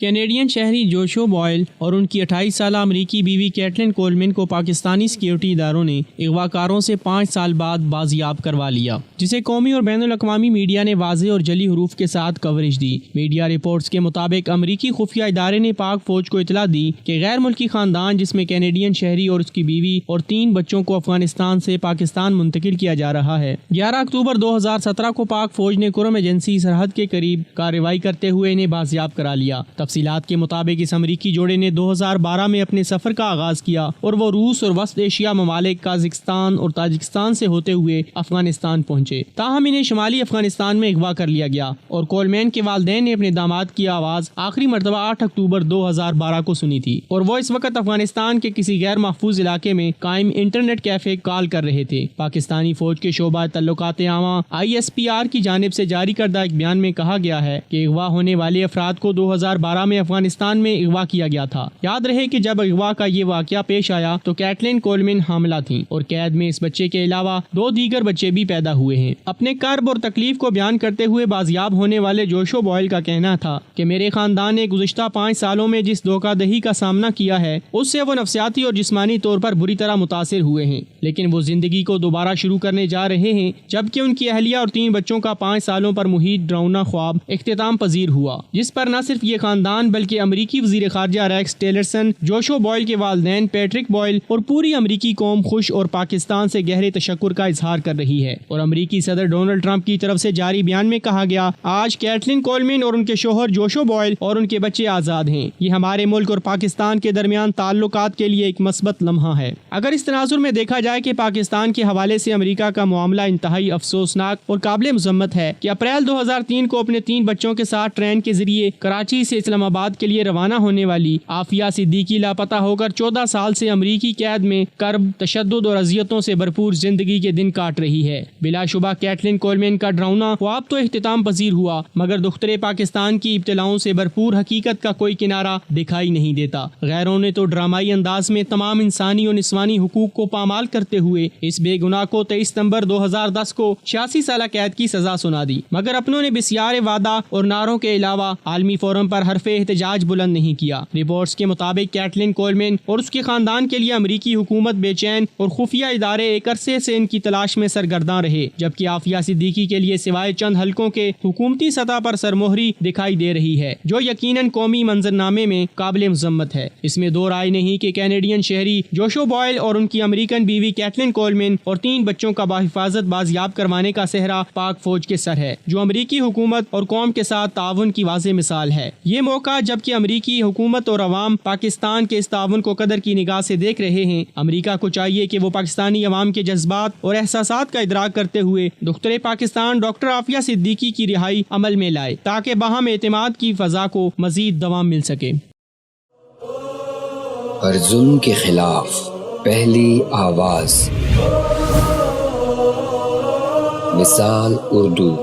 Canadian شہری Joshua boil اور ان کی 28 سالہ امریکی بیوی کیٹلن کولمن کو پاکستانی سیکیورٹی اداروں نے اغوا کاروں سے 5 سال بعد بازیاب کروا لیا، جسے قومی اور بین الاقوامی میڈیا نے واضح اور جلی حروف کے ساتھ کوریج دی۔ میڈیا رپورٹس کے مطابق امریکی خفیہ ادارے نے پاک فوج کو اطلاع دی کہ غیر ملکی خاندان جس میں کینیڈین شہری اور اس کی بیوی اور 3 بچوں کو افغانستان سے پاکستان منتقل کیا جا رہا ہے۔ 11 اکتوبر 2017 کو پاک فوج نے کرم ایجنسی سرحد کے قریب کارروائی کرتے ہوئے انہیں بازیاب کرا لیا۔ تفصیلات کے مطابق اس امریکی جوڑے نے 2012 میں اپنے سفر کا آغاز کیا اور وہ روس اور وسط ایشیا ممالک قازقستان اور تاجکستان سے ہوتے ہوئے افغانستان پہنچے، تاہم انہیں شمالی افغانستان میں اغوا کر لیا گیا اور کولمین کے والدین نے اپنے داماد کی آواز آخری مرتبہ 8 اکتوبر 2012 کو سنی تھی اور وہ اس وقت افغانستان کے کسی غیر محفوظ علاقے میں قائم انٹرنیٹ کیفے کال کر رہے تھے۔ پاکستانی فوج کے شعبہ تعلقات عامہ ISPR کی جانب سے جاری کردہ ایک بیان میں کہا گیا ہے کہ اغوا ہونے والے افراد کو 2012 میں افغانستان میں اغوا کیا گیا تھا۔ یاد رہے کہ جب اغوا کا یہ واقعہ پیش آیا تو کیٹلن کولمن حاملہ تھیں اور قید میں اس بچے کے علاوہ 2 دیگر بچے بھی پیدا ہوئے ہیں۔ اپنے کرب اور تکلیف کو بیان کرتے ہوئے بازیاب ہونے والے جوشو بوائل کا کہنا تھا کہ میرے خاندان نے گزشتہ 5 سالوں میں جس دھوکہ دہی کا سامنا کیا ہے اس سے وہ نفسیاتی اور جسمانی طور پر بری طرح متاثر ہوئے ہیں، لیکن وہ زندگی کو دوبارہ شروع کرنے جا رہے ہیں، جبکہ ان کی اہلیہ اور 3 بچوں کا 5 سالوں پر محیط ڈراؤنا خواب اختتام پذیر ہوا، جس پر نہ صرف یہ خاندان بلکہ امریکی وزیر خارجہ ریکس ٹیلرسن، جوشو بوائل کے والدین پیٹرک بوائل اور پوری امریکی قوم خوش اور پاکستان سے گہرے تشکر کا اظہار کر رہی ہے۔ اور امریکی صدر ڈونلڈ ٹرمپ کی طرف سے جاری بیان میں کہا گیا، آج کیٹلن کولمن اور ان کے شوہر جوشو بوائل اور ان کے بچے آزاد ہیں۔ یہ ہمارے ملک اور پاکستان کے درمیان تعلقات کے لیے ایک مثبت لمحہ ہے۔ اگر اس تناظر میں دیکھا جائے کہ پاکستان کے حوالے سے امریکہ کا معاملہ انتہائی افسوسناک اور قابل مذمت ہے کہ اپریل 2003 کو اپنے 3 بچوں کے ساتھ ٹرین کے ذریعے کراچی سے اسلام آباد کے لیے روانہ ہونے والی عافیہ صدیقی لاپتہ ہو کر 14 سال سے امریکی قید میں کرب، تشدد اور اذیتوں سے بھرپور زندگی کے دن کاٹ رہی ہے۔ بلا شبہ کیٹلن کولمن کا ڈراؤنا خواب تو اختتام پذیر ہوا، مگر دختر پاکستان کی ابتلاؤں سے بھرپور حقیقت کا کوئی کنارہ دکھائی نہیں دیتا۔ غیروں نے تو ڈرامائی انداز میں تمام انسانی اور نسوانی حقوق کو پامال کرتے ہوئے اس بے گناہ کو 23 ستمبر 2010 کو 86 سالہ قید کی سزا سنا دی، مگر اپنوں نے بسیار وعدہ اور نعروں کے علاوہ عالمی فورم پر حرف احتجاج بلند نہیں کیا۔ رپورٹس کے مطابق کیٹلن کولمن اور اس کے خاندان کے لیے امریکی حکومت بے چین اور خفیہ ادارے ایک عرصے سے ان کی تلاش میں سرگرداں رہے، جبکہ عافیہ صدیقی کے لیے سوائے چند حلقوں کے حکومتی سطح پر سرمہری دکھائی دے رہی ہے، جو یقیناً قومی منظرنامے میں قابل مذمت ہے۔ اس میں دو رائے نہیں کہ کینیڈین شہری جوشو بوائل اور ان کی امریکن بیوی کیٹلن کولمن اور 3 بچوں کا بحفاظت بازیاب کروانے کا صحرا پاک فوج کے سر ہے، جو امریکی حکومت اور قوم کے ساتھ تعاون کی واضح مثال ہے۔ یہ موقع جبکہ امریکی حکومت اور عوام پاکستان کے اس تعاون کو قدر کی نگاہ سے دیکھ رہے ہیں، امریکہ کو چاہیے کہ وہ پاکستانی عوام کے جذبات اور احساسات کا ادراک کرتے ہوئے دختر پاکستان ڈاکٹر عافیہ صدیقی کی رہائی عمل میں لائے تاکہ باہم اعتماد کی فضا کو مزید دوام مل سکے۔ ہر ظلم کے خلاف پہلی آواز، مثال اردو۔